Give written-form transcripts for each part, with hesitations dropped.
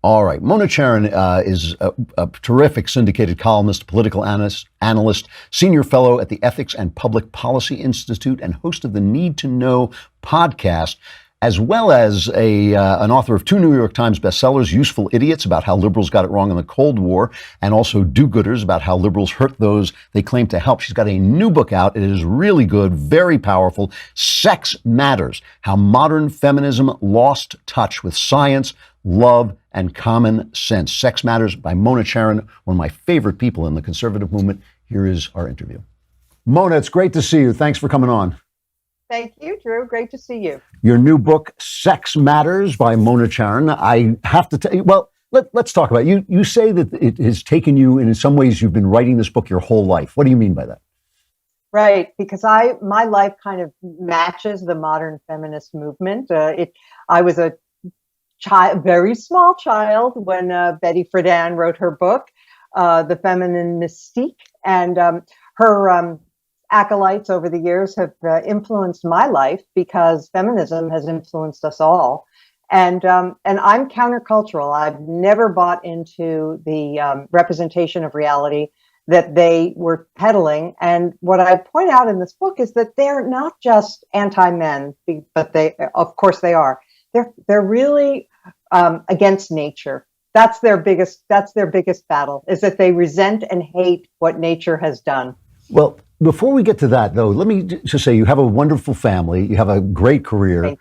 All right. Mona Charen is a terrific syndicated columnist, political analyst, senior fellow at the Ethics and Public Policy Institute, and host of the Need to Know podcast, as well as an author of two New York Times bestsellers, Useful Idiots, about how liberals got it wrong in the Cold War, and also Do-Gooders, about how liberals hurt those they claim to help. She's got a new book out. It is really good, very powerful. Sex Matters: How Modern Feminism Lost Touch with Science, Love, and Common Sense. Sex Matters by Mona Charen, one of my favorite people in the conservative movement. Here is our interview. Mona, it's great to see you. Thanks for coming on. Thank you, Drew. Great to see you. Your new book, Sex Matters by Mona Charen. I have to tell you, well, let's talk about it. You say that it has taken you, and in some ways you've been writing this book your whole life. What do you mean by that? Right, because my life kind of matches the modern feminist movement. I was a very small child when Betty Friedan wrote her book, The Feminine Mystique, and her acolytes over the years have influenced my life because feminism has influenced us all. And I'm countercultural. I've never bought into the representation of reality that they were peddling. And what I point out in this book is that they're not just anti-men, but of course they are. They're really against nature. That's their biggest battle, is that they resent and hate what nature has done. Well, before we get to that, though, let me just say you have a wonderful family. You have a great career.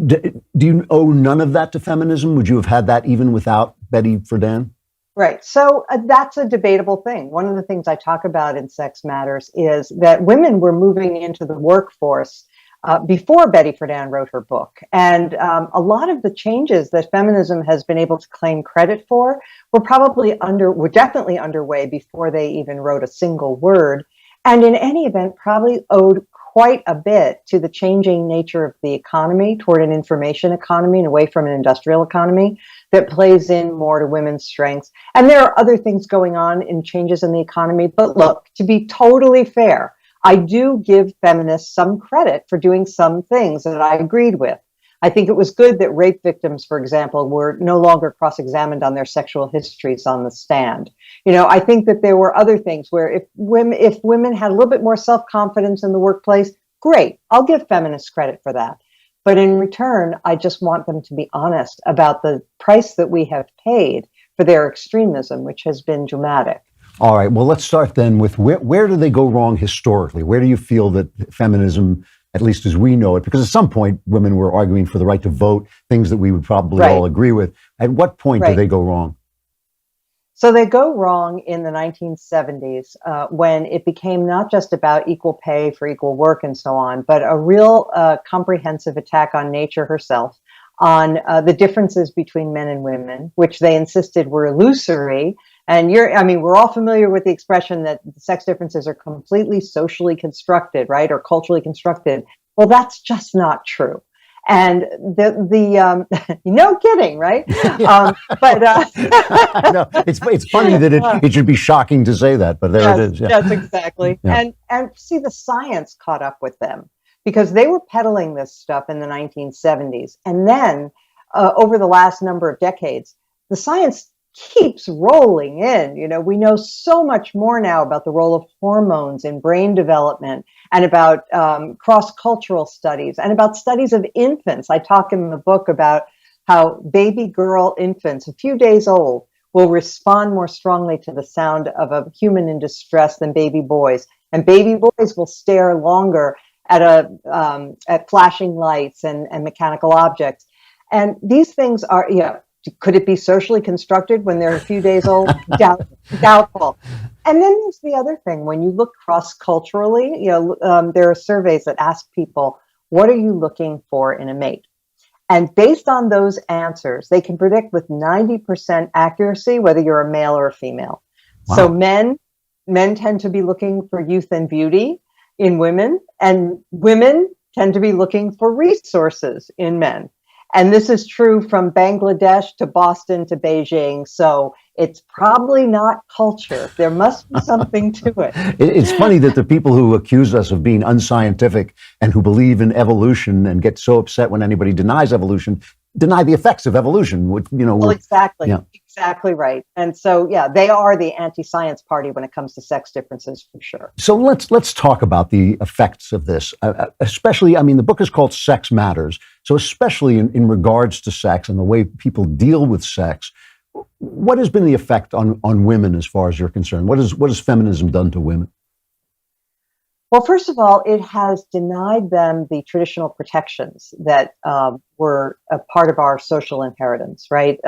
Do you owe none of that to feminism? Would you have had that even without Betty Friedan? Right. So that's a debatable thing. One of the things I talk about in Sex Matters is that women were moving into the workforce before Betty Friedan wrote her book. And a lot of the changes that feminism has been able to claim credit for were definitely underway before they even wrote a single word. And in any event, probably owed quite a bit to the changing nature of the economy toward an information economy and away from an industrial economy that plays in more to women's strengths. And there are other things going on in changes in the economy. But look, to be totally fair, I do give feminists some credit for doing some things that I agreed with. I think it was good that rape victims, for example, were no longer cross-examined on their sexual histories on the stand. You know, I think that there were other things where if women had a little bit more self-confidence in the workplace, great, I'll give feminists credit for that. But in return, I just want them to be honest about the price that we have paid for their extremism, which has been dramatic. All right, well, let's start then with where do they go wrong historically? Where do you feel that feminism, at least as we know it, because at some point women were arguing for the right to vote, things that we would probably all agree with. At what point do they go wrong? So they go wrong in the 1970s when it became not just about equal pay for equal work and so on, but a real comprehensive attack on nature herself, on the differences between men and women, which they insisted were illusory. And we're all familiar with the expression that sex differences are completely socially constructed, right, or culturally constructed. Well, that's just not true. And no kidding, right? No, it's funny that it should be shocking to say that, but there it is. Yes, exactly. Yeah. And see, the science caught up with them because they were peddling this stuff in the 1970s. And then over the last number of decades, the science keeps rolling in. You know, we know so much more now about the role of hormones in brain development and about cross-cultural studies and about studies of infants. I talk in the book about how baby girl infants, a few days old, will respond more strongly to the sound of a human in distress than baby boys. And baby boys will stare longer at flashing lights and mechanical objects. And these things are, could it be socially constructed when they're a few days old? Doubtful. And then there's the other thing. When you look cross-culturally, there are surveys that ask people, what are you looking for in a mate? And based on those answers, they can predict with 90% accuracy whether you're a male or a female. Wow. So men tend to be looking for youth and beauty in women, and women tend to be looking for resources in men. And this is true from Bangladesh to Boston to Beijing. So it's probably not culture. There must be something to it. It's funny that the people who accuse us of being unscientific and who believe in evolution and get so upset when anybody denies evolution deny the effects of evolution. Which, Well, exactly. Yeah. Exactly right. And so, yeah, they are the anti-science party when it comes to sex differences, for sure. So let's talk about the effects of this, especially. I mean, the book is called "Sex Matters," so especially in regards to sex and the way people deal with sex. What has been the effect on women as far as you're concerned? What has feminism done to women? Well, first of all, it has denied them the traditional protections that were a part of our social inheritance, right?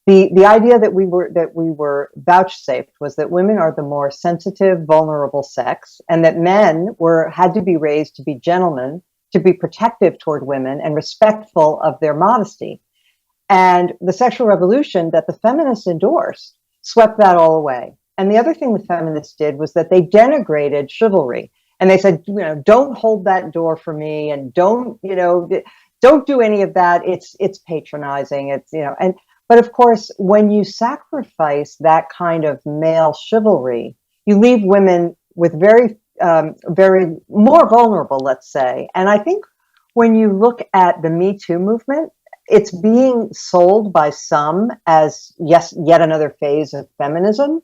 The idea that we were vouchsafed was that women are the more sensitive, vulnerable sex, and that men had to be raised to be gentlemen, to be protective toward women and respectful of their modesty. And the sexual revolution that the feminists endorsed swept that all away. And the other thing the feminists did was that they denigrated chivalry. And they said, don't hold that door for me, and don't do any of that. It's patronizing. But of course, when you sacrifice that kind of male chivalry, you leave women with very more vulnerable, let's say. And I think when you look at the Me Too movement, it's being sold by some as, yes, yet another phase of feminism.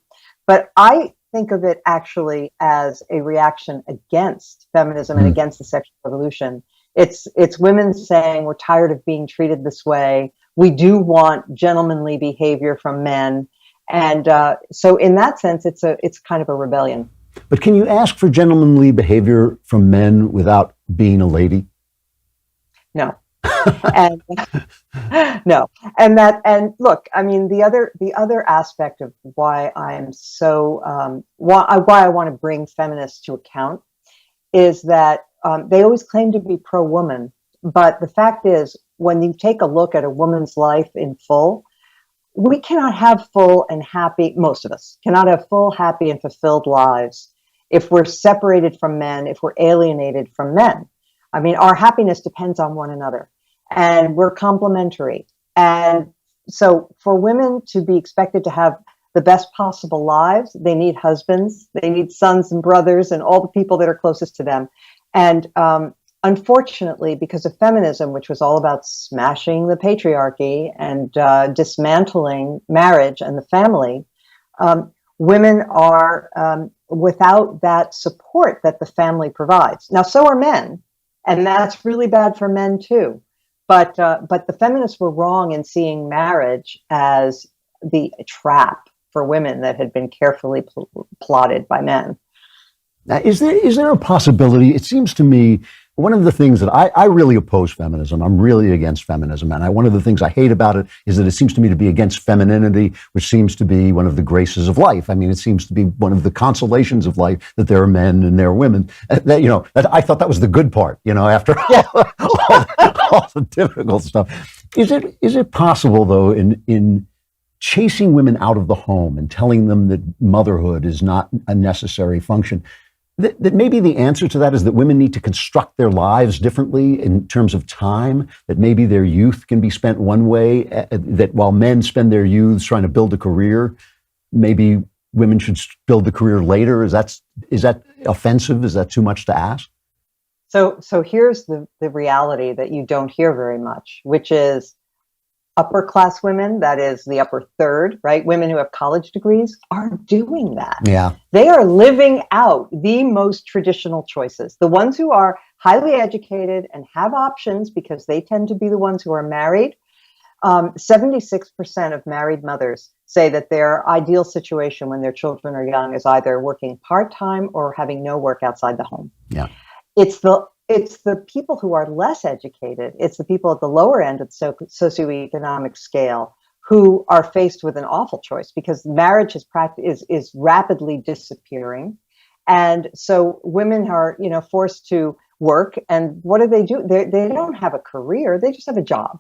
But I think of it actually as a reaction against feminism and against the sexual revolution. It's women saying, we're tired of being treated this way. We do want gentlemanly behavior from men. And so in that sense, it's kind of a rebellion. But can you ask for gentlemanly behavior from men without being a lady? No. And no. And look, I mean, the other aspect of why I'm so why I want to bring feminists to account is that they always claim to be pro-woman, but the fact is, when you take a look at a woman's life in full, we cannot have full and happy, most of us cannot have full, happy, and fulfilled lives if we're separated from men, if we're alienated from men. I mean, our happiness depends on one another, and we're complementary. And so for women to be expected to have the best possible lives, they need husbands, they need sons and brothers and all the people that are closest to them. And unfortunately, because of feminism, which was all about smashing the patriarchy and dismantling marriage and the family, women are without that support that the family provides. Now, so are men, and that's really bad for men too. But the feminists were wrong in seeing marriage as the trap for women that had been carefully plotted by men. Now, is there a possibility? It seems to me one of the things that I really oppose feminism. I'm really against feminism, and one of the things I hate about it is that it seems to me to be against femininity, which seems to be one of the graces of life. I mean, it seems to be one of the consolations of life that there are men and there are women. That I thought that was the good part. After all the difficult stuff. Is it possible though in chasing women out of the home and telling them that motherhood is not a necessary function, that maybe the answer to that is that women need to construct their lives differently in terms of time, that maybe their youth can be spent one way, that while men spend their youths trying to build a career, maybe women should build the career later? Is that offensive? Is that too much to ask? So here's the reality that you don't hear very much, which is upper class women, that is the upper third, right? Women who have college degrees are doing that. Yeah. They are living out the most traditional choices. The ones who are highly educated and have options, because they tend to be the ones who are married. 76% of married mothers say that their ideal situation when their children are young is either working part-time or having no work outside the home. Yeah. It's the people who are less educated. It's the people at the lower end of the socioeconomic scale who are faced with an awful choice, because marriage is rapidly disappearing. And so women are, forced to work. And what do? They don't have a career. They just have a job.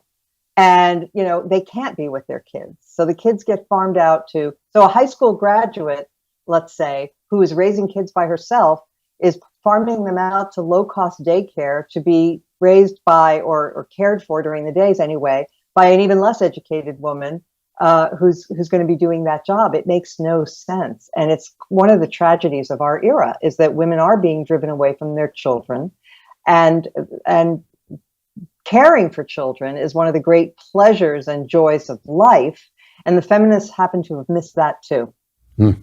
And, they can't be with their kids. So the kids get farmed out so a high school graduate, let's say, who is raising kids by herself, is farming them out to low-cost daycare to be raised by or cared for during the days anyway by an even less educated woman who's going to be doing that job. It makes no sense. And it's one of the tragedies of our era is that women are being driven away from their children, and caring for children is one of the great pleasures and joys of life. And the feminists happen to have missed that too. I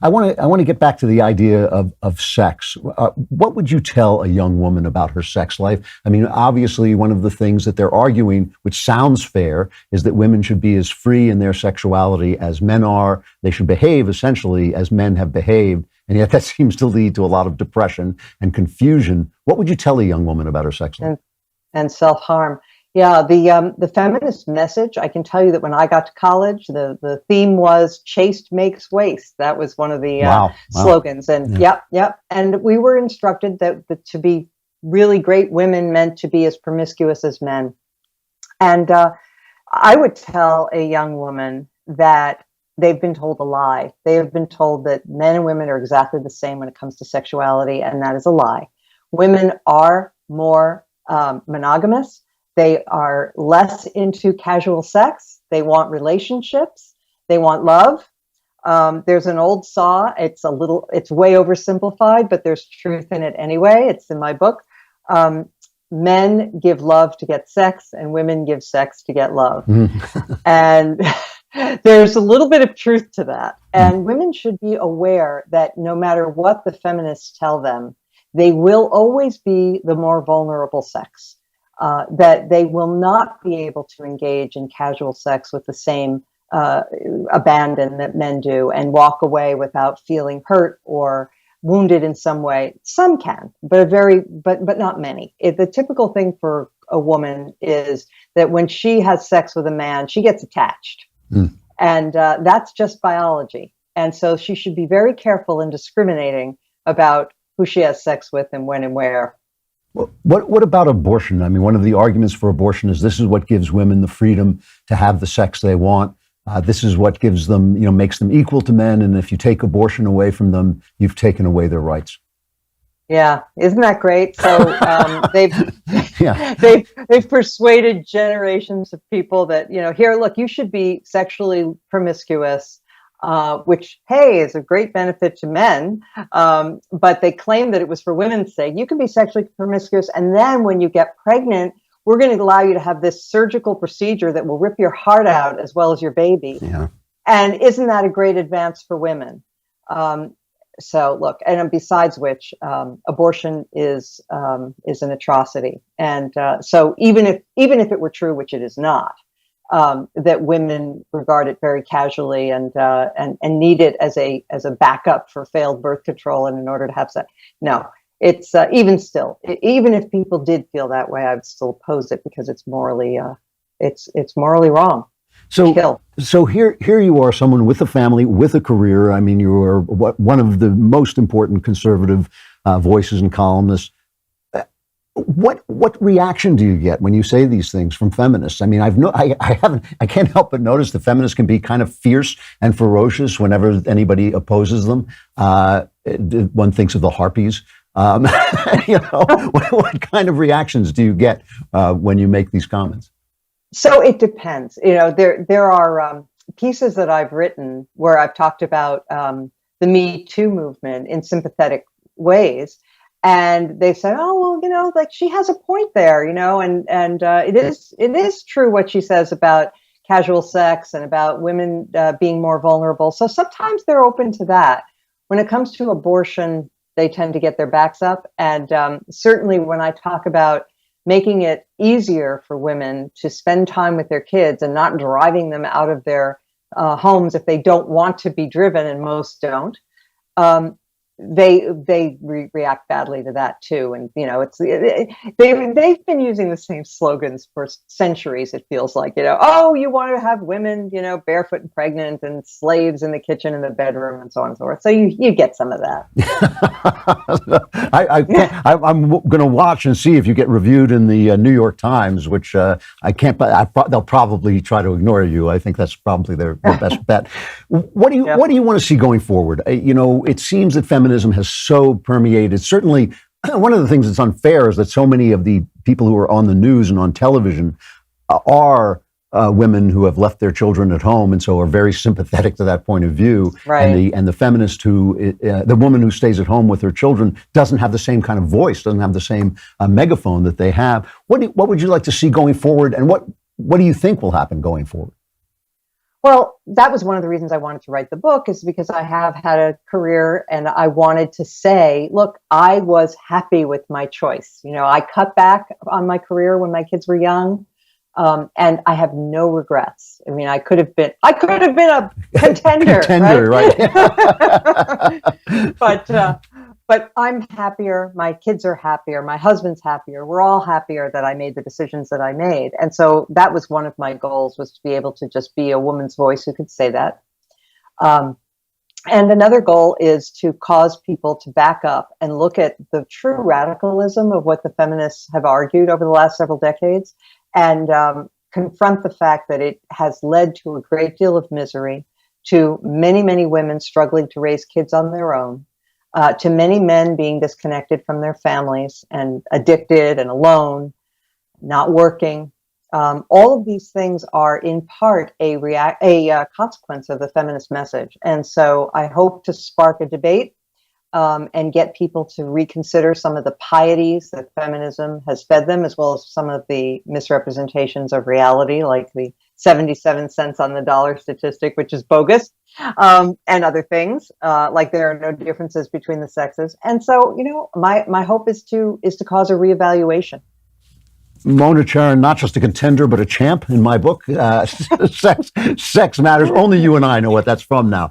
want to get back to the idea of sex. What would you tell a young woman about her sex life? I mean, obviously, one of the things that they're arguing, which sounds fair, is that women should be as free in their sexuality as men are. They should behave essentially as men have behaved. And yet that seems to lead to a lot of depression and confusion. What would you tell a young woman about her sex life? And self-harm. Yeah, the feminist message, I can tell you that when I got to college, the theme was chaste makes waste. That was one of the slogans. And yep. And we were instructed that to be really great women meant to be as promiscuous as men. And I would tell a young woman that they've been told a lie. They have been told that men and women are exactly the same when it comes to sexuality, and that is a lie. Women are more monogamous. They are less into casual sex. They want relationships. They want love. There's an old saw. It's way oversimplified, but there's truth in it anyway. It's in my book. Men give love to get sex, and women give sex to get love. And there's a little bit of truth to that. And women should be aware that no matter what the feminists tell them, they will always be the more vulnerable sex. That they will not be able to engage in casual sex with the same abandon that men do and walk away without feeling hurt or wounded in some way. Some can, but not many. The typical thing for a woman is that when she has sex with a man, she gets attached. And that's just biology. And so she should be very careful in discriminating about who she has sex with and when and where. What about abortion? I mean, one of the arguments for abortion is this is what gives women the freedom to have the sex they want. This is what gives them, makes them equal to men. And if you take abortion away from them, you've taken away their rights. Yeah, isn't that great? So they've persuaded generations of people that here, look, you should be sexually promiscuous. Which, hey, is a great benefit to men, but they claim that it was for women's sake. You can be sexually promiscuous, and then when you get pregnant, we're going to allow you to have this surgical procedure that will rip your heart out as well as your baby. Yeah. And isn't that a great advance for women? So look, and besides which, abortion is an atrocity, and so even if it were true, which it is not. That women regard it very casually and need it as a backup for failed birth control and in order to have sex. No, it's even if people did feel that way, I would still oppose it because it's morally wrong. So here you are, someone with a family, with a career. I mean, you are one of the most important conservative voices and columnists. What reaction do you get when you say these things from feminists? I mean, I can't help but notice that feminists can be kind of fierce and ferocious whenever anybody opposes them. One thinks of the harpies. What kind of reactions do you get when you make these comments? So it depends. There are pieces that I've written where I've talked about the Me Too movement in sympathetic ways. And they said, oh, well, like she has a point there, and it is true what she says about casual sex and about women being more vulnerable. So sometimes they're open to that. When it comes to abortion, they tend to get their backs up. And certainly when I talk about making it easier for women to spend time with their kids and not driving them out of their homes if they don't want to be driven, and most don't, they react badly to that too, and they've been using the same slogans for centuries. It feels like oh, you want to have women barefoot and pregnant and slaves in the kitchen and the bedroom and so on and so forth. So you get some of that. I'm going to watch and see if you get reviewed in the New York Times, which I can't. They'll probably try to ignore you. I think that's probably their best bet. What do you want to see going forward? It seems that feminism has so permeated. Certainly, one of the things that's unfair is that so many of the people who are on the news and on television are women who have left their children at home and so are very sympathetic to that point of view. Right. And the feminist the woman who stays at home with her children doesn't have the same kind of voice, doesn't have the same megaphone that they have. What would you like to see going forward, and what do you think will happen going forward? Well, that was one of the reasons I wanted to write the book, is because I have had a career and I wanted to say, look, I was happy with my choice. You know, I cut back on my career when my kids were young, and I have no regrets. I mean, I could have been a contender, right? But I'm happier. My kids are happier. My husband's happier. We're all happier that I made the decisions that I made. And so that was one of my goals, was to be able to just be a woman's voice who could say that. And another goal is to cause people to back up and look at the true radicalism of what the feminists have argued over the last several decades, and confront the fact that it has led to a great deal of misery, to many, many women struggling to raise kids on their own, to many men being disconnected from their families and addicted and alone, not working. All of these things are in part a consequence of the feminist message. And so I hope to spark a debate and get people to reconsider some of the pieties that feminism has fed them, as well as some of the misrepresentations of reality, like the 77 cents on the dollar statistic, which is bogus, and other things, like there are no differences between the sexes. And so, you know, my hope is to cause a reevaluation. Mona Charen, not just a contender, but a champ in my book. Sex Matters. Only you and I know what that's from now.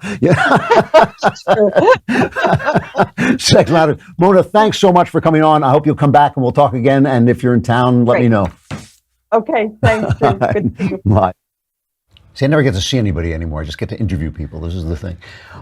Sex Matters. Mona, thanks so much for coming on. I hope you'll come back and we'll talk again. And if you're in town, let me know. Okay, thanks. Good to see you. Bye. See, I never get to see anybody anymore. I just get to interview people. This is the thing.